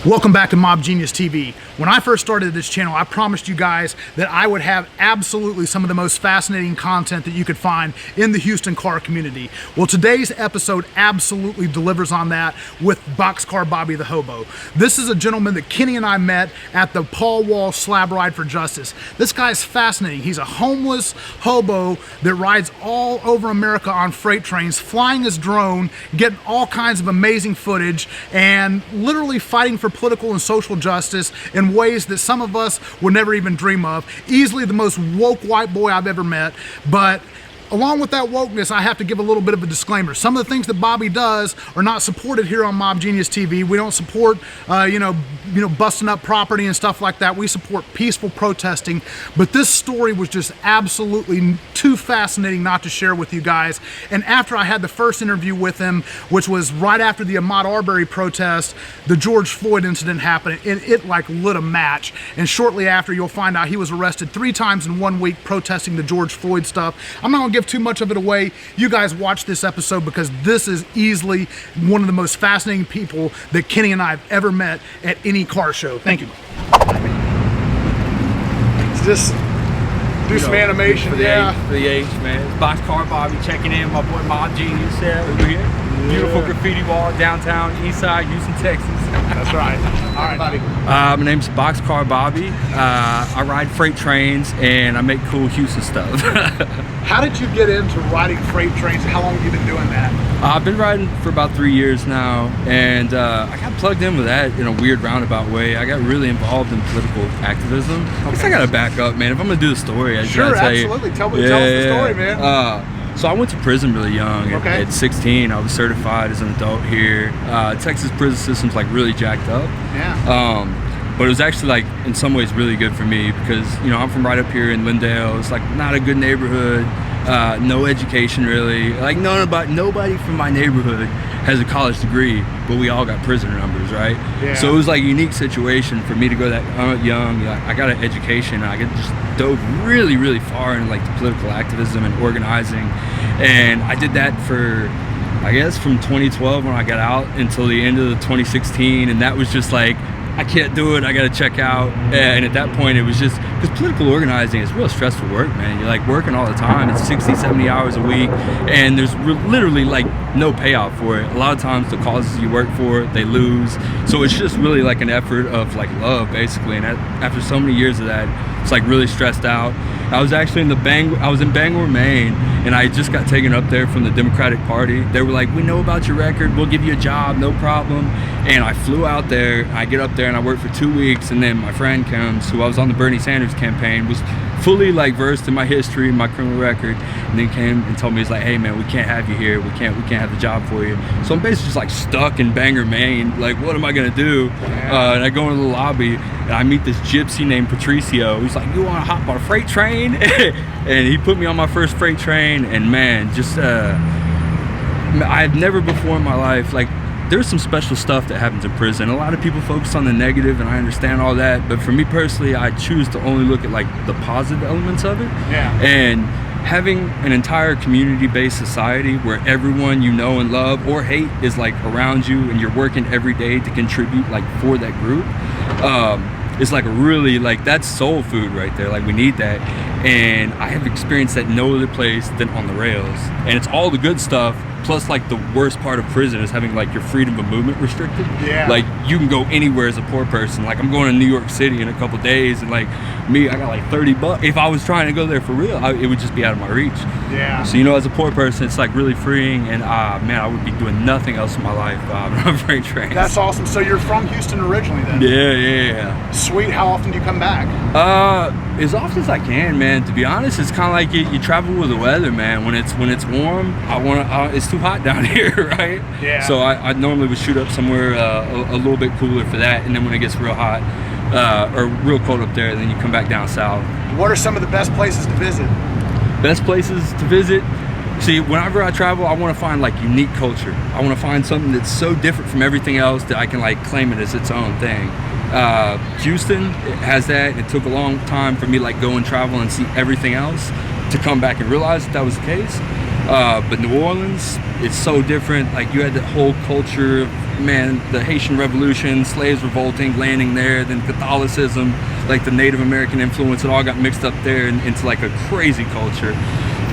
Welcome back to Mob Genius TV. When I first started this channel, I promised you guys that I would have absolutely some of the most fascinating content that you could find in the Houston car community. Well, today's episode absolutely delivers on that with Boxcar Bobby the Hobo. This is a gentleman that Kenny and I met at the Paul Wall Slab Ride for Justice. This guy's fascinating. He's a homeless hobo that rides all over America on freight trains, flying his drone, getting all kinds of amazing footage, and literally fighting for political and social justice in ways that some of us would never even dream of. Easily the most woke white boy I've ever met, but along with that wokeness, I have to give a little bit of a disclaimer. Some of the things that Bobby does are not supported here on Mob Genius TV. We don't support, busting up property and stuff like that. We support peaceful protesting. But this story was just absolutely too fascinating not to share with you guys. And after I had the first interview with him, which was right after the Ahmaud Arbery protest, the George Floyd incident happened. It like lit a match. And shortly after, you'll find out he was arrested 3 times in 1 week protesting the George Floyd stuff. I'm not gonna give too much of it away. You guys watch this episode because this is easily one of the most fascinating people that Kenny and I have ever met at any car show. Thank you. Just do some animation, for the age, man. It's Boxcar Bobby checking in. My boy Mob Genius over here. Beautiful graffiti wall downtown, east side, Houston, Texas. That's right. All right, Bobby. My name's Boxcar Bobby. I ride freight trains and I make cool Houston stuff. How did you get into riding freight trains? How long have you been doing that? I've been riding for about 3 years now, and I got plugged in with that in a weird roundabout way. I got really involved in political activism. I guess I gotta back up, man. If I'm gonna do the story, I sure, gotta tell absolutely. you. Tell us the story, man. So I went to prison really young. Okay. At 16, I was certified as an adult here. Texas prison system's like really jacked up. Yeah. But it was actually like in some ways really good for me because I'm from right up here in Lindale. It's like not a good neighborhood, no education really. Like nobody from my neighborhood has a college degree, but we all got prisoner numbers, right? Yeah. So it was like a unique situation for me to go that young. I got an education. I just dove really, really far in like the political activism and organizing, and I did that for, I guess, from 2012 when I got out until the end of the 2016, and that was just like, I can't do it, I gotta check out. And at that point it was just, because political organizing is real stressful work, man. You're like working all the time, it's 60, 70 hours a week, and there's literally like no payout for it. A lot of times the causes you work for, they lose. So it's just really like an effort of like love, basically. And after so many years of that, it's like really stressed out. I was actually in Bangor, Maine, and I just got taken up there from the Democratic Party. They were like, we know about your record, we'll give you a job, no problem. And I flew out there, I get up there and I worked for 2 weeks, and then my friend comes, who I was on the Bernie Sanders campaign, was fully like versed in my history, my criminal record, and then came and told me, he's like, hey man, we can't have you here, we can't have the job for you. So I'm basically just like stuck in Bangor, Maine, like what am I gonna do? And I go into the lobby and I meet this gypsy named Patricio. He's like, you wanna hop on a freight train? And he put me on my first freight train, and man, just I've never before in my life, like, there's some special stuff that happens in prison. A lot of people focus on the negative, and I understand all that, but for me personally, I choose to only look at like the positive elements of it. Yeah. And having an entire community-based society where everyone you know and love or hate is like around you, and you're working every day to contribute like for that group, it's like a really, like, that's soul food right there. Like, we need that. And I have experienced that no other place than on the rails. And it's all the good stuff, plus like the worst part of prison is having like your freedom of movement restricted. Yeah. Like, you can go anywhere as a poor person. Like, I'm going to New York City in a couple days, and like me, I got like $30. If I was trying to go there for real, it would just be out of my reach. Yeah. So as a poor person, it's like really freeing, and man, I would be doing nothing else in my life on freight trains. That's awesome. So you're from Houston originally then? Yeah. Sweet. How often do you come back? As often as I can, man. To be honest, it's kind of like you travel with the weather, man. When it's warm, it's too hot down here, right? Yeah. So I normally would shoot up somewhere a little bit cooler for that, and then when it gets real hot or real cold up there, then you come back down south. What are some of the best places to visit? Best places to visit? See, whenever I travel, I want to find like unique culture. I want to find something that's so different from everything else that I can like claim it as its own thing. Houston has that. It took a long time for me to like go and travel and see everything else to come back and realize that was the case. But New Orleans it's so different. Like you had the whole culture of, man, the Haitian Revolution, slaves revolting, landing there, then Catholicism, like the Native American influence, it all got mixed up there into like a crazy culture.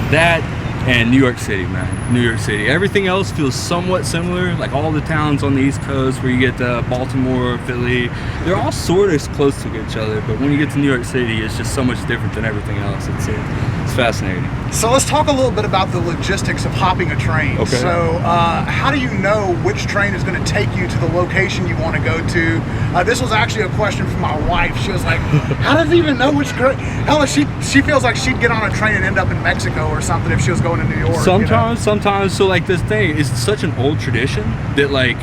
That and New York City, man. New York City. Everything else feels somewhat similar, like all the towns on the East Coast where you get Baltimore, Philly, they're all sort of close to each other, but when you get to New York City, it's just so much different than everything else. It's fascinating. So let's talk a little bit about the logistics of hopping a train. Okay. So how do you know which train is going to take you to the location you want to go to? This was actually a question from my wife. She was like, how does he even know which train? Hell, she feels like she'd get on a train and end up in Mexico or something if she was going to New York. Sometimes. So like this thing is such an old tradition that like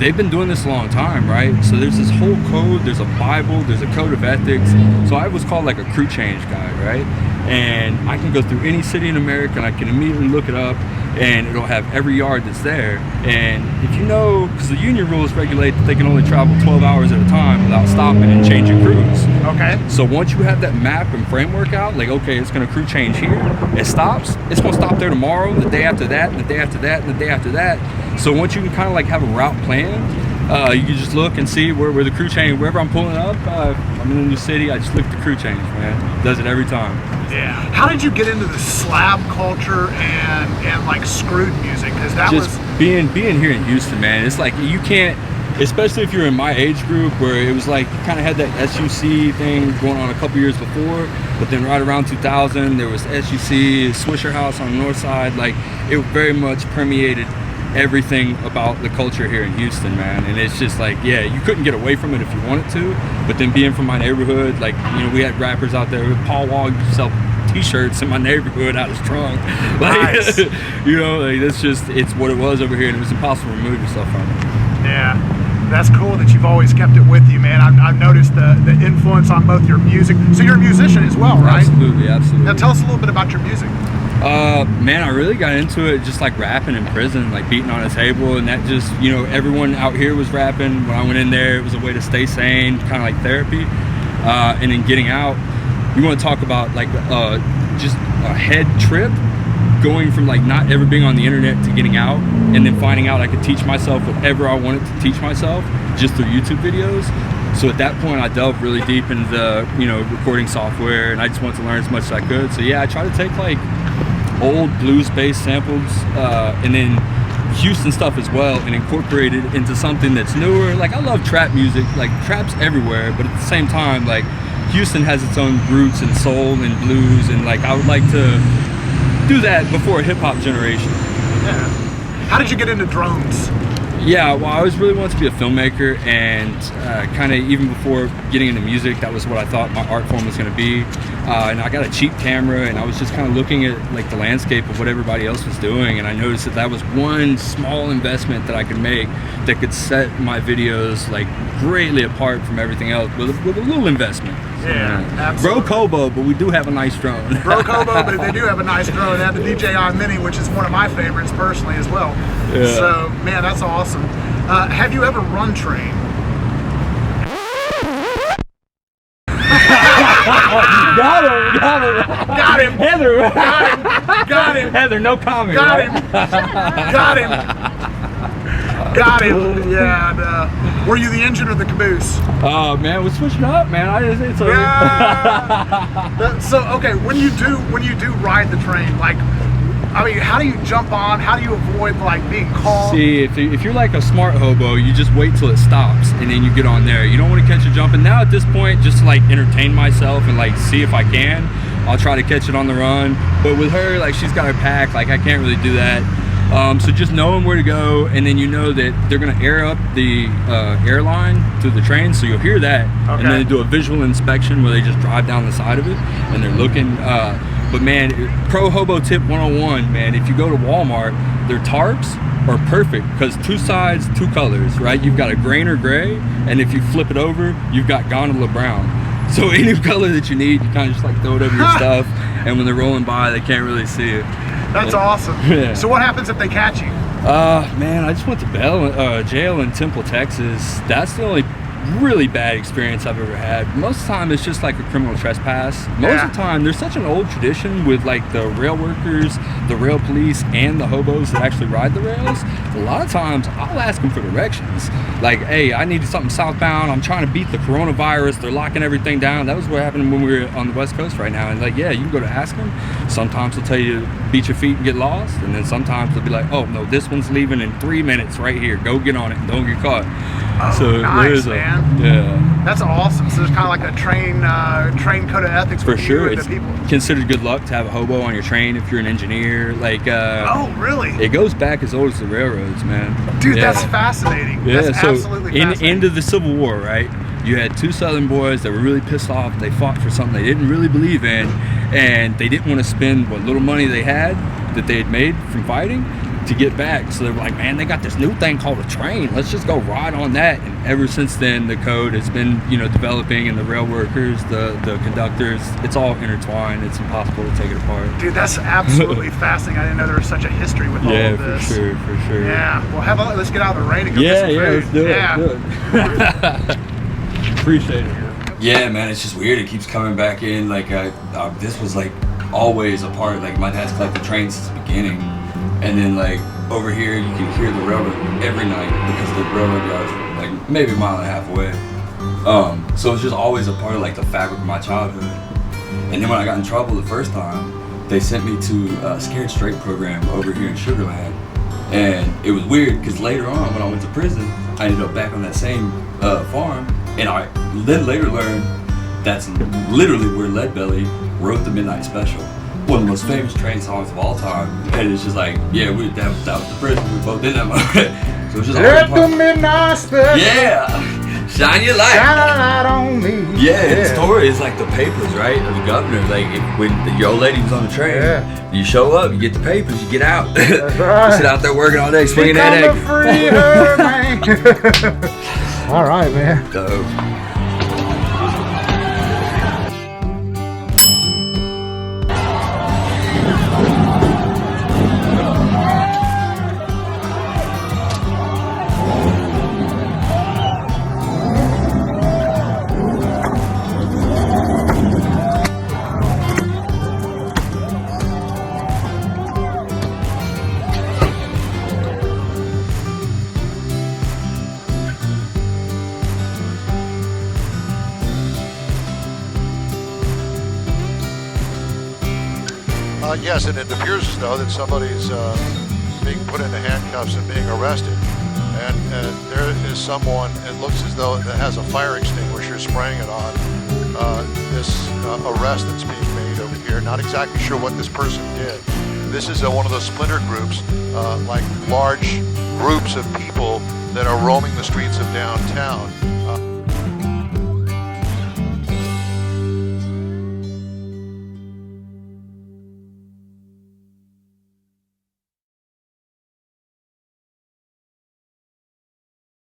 they've been doing this a long time, right? So there's this whole code, there's a Bible, there's a code of ethics. So I was called like a crew change guy, right? And I can go through any city in America and I can immediately look it up and it'll have every yard that's there. And if you know, because the union rules regulate that they can only travel 12 hours at a time without stopping and changing crews. Okay. So once you have that map and framework out, like, okay, it's gonna crew change here, it stops, it's gonna stop there tomorrow, the day after that, and the day after that, and the day after that. So once you can kind of like have a route plan, you can just look and see where the crew change, wherever I'm pulling up, I'm in a new city, I just look at the crew change, man. Does it every time. Yeah. How did you get into the slab culture and like screwed music? Because that just was being here in Houston, man. It's like you can't, especially if you're in my age group where it was like you kind of had that SUC thing going on a couple years before, but then right around 2000 there was SUC, Swisher House on the north side. Like it very much permeated everything about the culture here in Houston, man. And it's just like, yeah, you couldn't get away from it if you wanted to, but then being from my neighborhood, like, you know, we had rappers out there. Paul Wall used to sell t-shirts in my neighborhood out his trunk. Like, nice. you know, like that's just, it's what it was over here, and it was impossible to remove yourself from it. Yeah, that's cool that you've always kept it with you, man. I've noticed the influence on both your music. So you're a musician as well, right? Absolutely. Now tell us a little bit about your music. Man, I really got into it just like rapping in prison, like beating on a table, and that just, you know, everyone out here was rapping. When I went in there, it was a way to stay sane, kind of like therapy. And then getting out, we want to talk about like just a head trip, going from like not ever being on the internet to getting out, and then finding out I could teach myself whatever I wanted to teach myself just through YouTube videos. So at that point I delved really deep into the, you know, recording software, and I just wanted to learn as much as I could. So yeah, I try to take like old blues-based samples and then Houston stuff as well, and incorporate it into something that's newer. Like I love trap music, like trap's everywhere, but at the same time, like Houston has its own roots and soul and blues, and like I would like to do that before a hip-hop generation. Yeah. How did you get into drones? Yeah, well, I always really wanted to be a filmmaker, and kind of even before getting into music, that was what I thought my art form was going to be. And I got a cheap camera, and I was just kind of looking at like the landscape of what everybody else was doing, and I noticed that was one small investment that I could make that could set my videos like greatly apart from everything else with a little investment. Yeah, absolutely. Broke Hobo, but we do have a nice drone. Broke Hobo, but they do have a nice drone. They have the DJI Mini, which is one of my favorites personally as well. Yeah. So, man, that's awesome. Have you ever run train? Got him. Heather. Got him. Heather, no comment. Got right? him. Got him. Yeah. And, were you the engine or the caboose? Oh man, we're switching up, man. It's a... yeah. So okay, when you do ride the train, like, I mean, how do you jump on? How do you avoid like being called? See, if you're like a smart hobo, you just wait till it stops and then you get on there. You don't want to catch a jump. And now at this point, just to like entertain myself and like see if I can, I'll try to catch it on the run. But with her, like she's got her pack, like I can't really do that. So just knowing where to go, and then you know that they're gonna air up the airline through the train, so you'll hear that. Okay. And then they do a visual inspection where they just drive down the side of it and they're looking. But man, pro hobo tip 101, man, if you go to Walmart, their tarps are perfect because two sides, two colors, right? You've got a grain or gray, and if you flip it over, you've got gondola brown. So any color that you need, you kind of just like throw it over your stuff, and when they're rolling by, they can't really see it. That's awesome. Yeah. So what happens if they catch you? Man, I just went to jail in Temple, Texas. That's the only really bad experience I've ever had. Most of the time it's just like a criminal trespass. Most of the time there's such an old tradition with like the rail workers, the rail police, and the hobos that actually ride the rails. A lot of times I'll ask them for directions. Like, hey, I need something southbound. I'm trying to beat the coronavirus. They're locking everything down. That was what happened when we were on the West Coast right now. And like, yeah, you can go to ask them. Sometimes they'll tell you to beat your feet and get lost. And then sometimes they'll be like, oh no, this one's leaving in 3 minutes right here. Go get on it and don't get caught. Oh, So nice, man. Yeah. That's awesome. So there's kind of like a train code of ethics For with sure. you and It's the people. considered good luck to have a hobo on your train if you're an engineer. Like, Oh, really? it goes back as old as the railroads, man. Dude, Yeah. that's fascinating. Yeah, That's so absolutely fascinating. end of the Civil War, right? You had two Southern boys that were really pissed off. They fought for something they didn't really believe in, and they didn't want to spend what little money they had that they had made from fighting to get back. So they were like, man, they got this new thing called a train. Let's just go ride on that. And ever since then, the code has been, developing, and the rail workers, the conductors, it's all intertwined. It's impossible to take it apart. Dude, that's absolutely fascinating. I didn't know there was such a history with all of For this. sure, for sure. Yeah. Well, let's get out of the rain and go get some Let's food. do it. Yeah. Let's do it. Appreciate it. Yeah, man, it's just weird. It keeps coming back in. Like, this was like always a part. Like, my dad's collected trains since the beginning, and then like over here, you can hear the railroad every night because the railroad yard's like maybe a mile and a half away. So it's just always a part of like the fabric of my childhood. And then when I got in trouble the first time, they sent me to a Scared Straight program over here in Sugar Land, and it was weird because later on when I went to prison, I ended up back on that same farm. And I then later learned that's literally where Leadbelly wrote the Midnight Special, one of the most famous train songs of all time. And it's just like, yeah, that was the prison. We both did that moment. So it's just Let the midnight special shine your light. shine a light on me. Yeah, the story is like the papers, right? Of the governor. Like when your old lady was on the train, you show up, you get the papers, you get out. That's right. You sit out there working all day, swinging that egg. Free her, man. All right, man. Dope. Yes, and it appears as though that somebody's being put into handcuffs and being arrested. And there is someone, it looks as though that has a fire extinguisher spraying it on this arrest that's being made over here. Not exactly sure what this person did. This is one of those splinter groups, like large groups of people that are roaming the streets of downtown.